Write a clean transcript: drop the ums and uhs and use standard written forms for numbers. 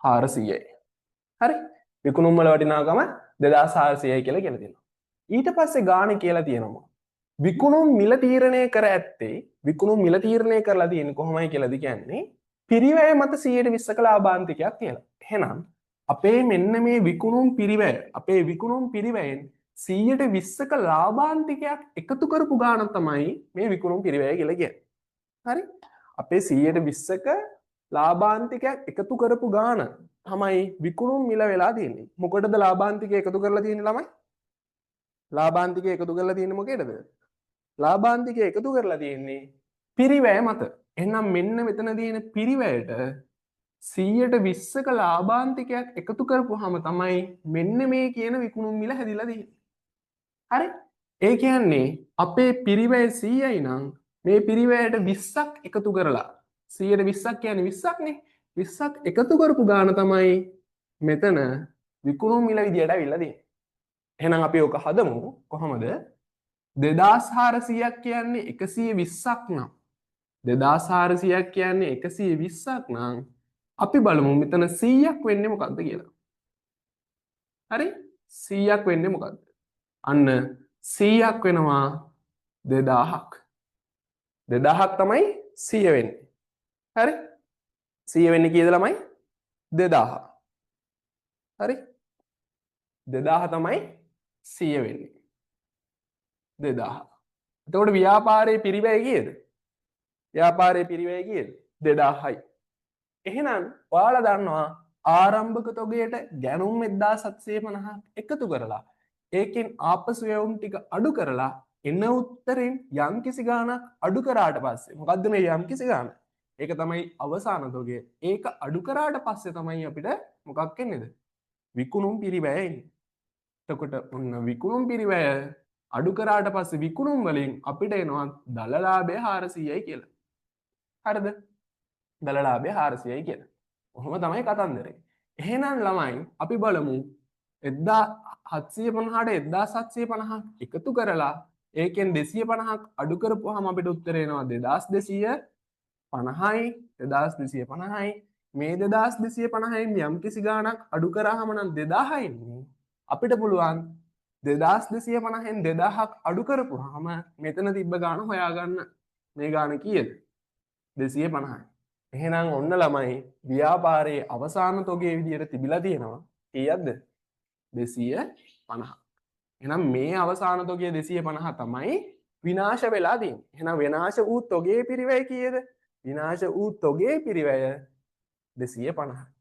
400යි. හරි. විකුණුම් වල වටිනාකම 2400යි කියලා කියලා තියෙනවා. ඊට පස්සේ ගාණ කියලා තියෙනවා. විකුණුම් මිල තීරණය කර ඇත්තේ විකුණුම් මිල තීරණය කරලා තියෙන්නේ කොහොමයි කියලාද කියන්නේ පිරිවැය මත 120ක ලාභාන්තිකයක් කියලා. එහෙනම් අපේ මෙන්න මේ විකුණුම් පිරිවැය අපේ විකුණුම් පිරිවැයෙන් 120ක ලාභාන්තිකයක් එකතු කරපු ගාණ තමයි මේ විකුණුම් පිරිවැය කියලා කියන්නේ. හරි? අපේ 120ක ලාභාන්තිකයක් එකතු කරපු ගාණ තමයි විකුණුම් මිල වෙලා තියෙන්නේ. මොකටද ලාභාන්තිකය එකතු කරලා තියෙන්නේ ළමයි? ලාභාන්තිකය එකතු කරලා තියෙන්නේ මොකේද? ලාභාන්තිකය එකතු කරලා තියෙන්නේ පිරිවැය මත. එහෙනම් මෙන්න මෙතන තියෙන පිරිවැයට 120ක ලාභාන්තිකයක් එකතු කරපුවාම තමයි මෙන්න මේ කියන විකුණුම් මිල හැදිලා තියෙන්නේ. හරි? ඒ කියන්නේ අපේ පිරිවැය 100යි නම් මේ පිරිවැයට 20ක් එකතු කරලා 120ක් කියන්නේ 20ක් නේ. 20ක් එකතු කරපු ගාණ තමයි මෙතන විකුණුම් මිල විදියට අවිල්ලා තියෙන්නේ. එහෙනම් අපි ඔක හදමු කොහොමද? 2400ක් කියන්නේ 120ක් නම් 2400ක් කියන්නේ 120ක් නම් අපි බලමු මෙතන 100ක් වෙන්නේ මොකක්ද කියලා. හරි? 100ක් වෙන්නේ මොකක්ද? අන්න 100ක් වෙනවා 2000ක්. 2000ක් තමයි 100 වෙන්නේ. හරි? 100 වෙන්නේ කීයද ළමයි? 2000. හරි? 2000 තමයි 100 වෙන්නේ. 2000. එතකොට ව්‍යාපාරයේ පිරිවැය කීයද? ව්‍යාපාරයේ පිරිවැය කීයද? 2000යි. එහෙනම් ඔයාලා දන්නවා ආරම්භක තොගයට ගැනුම් 1750ක් එකතු කරලා ඒකෙන් ආපසු යවුම් ටික අඩු කරලා එන උත්තරෙන් යම්කිසි ගාණක් අඩු කරාට පස්සේ මොකද්ද මේ යම්කිසි ගාණ? ඒක තමයි අවසාන තොගය. ඒක අඩු කරාට පස්සේ තමයි අපිට මොකක් එන්නේද? විකුණුම් පිරිවැය එන්නේ. එතකොට ඔන්න විකුණුම් පිරිවැය අඩු කරාට පස්සේ විකුණුම් වලින් අපිට එනවා දල ලාභය 400යි කියලා. හරිද? දල ලාභය 400යි කියලා. ඔහොම තමයි කතන්දරේ. එහෙනම් ළමයි අපි බලමු 1750ට 1750ක් එකතු කරලා ඒකෙන් 250ක් අඩු කරපුවාම අපිට උත්තර එනවා 2250යි 2250යි මේ 2250න් යම්කිසි ගාණක් අඩු කරාම නම් 2000යි ඉන්නේ. අපිට පුළුවන් 2250න් 2000ක් අඩු කරපුවාම මෙතන තිබ්බ ගාණ හොයාගන්න. මේ ගාණ කීයද? 250යි. එහෙනම් ඔන්න ළමයි ව්‍යාපාරයේ අවසාන තොගේ විදියට තිබිලා තියෙනවා. කීයක්ද? 250. එහෙනම් මේ අවසාන තොගේ 250 තමයි විනාශ වෙලා තියෙන්නේ. එහෙනම් විනාශ වූ තොගේ පිරිවැය කීයද? විනාශ වූ තොගේ පිරිවැය 250.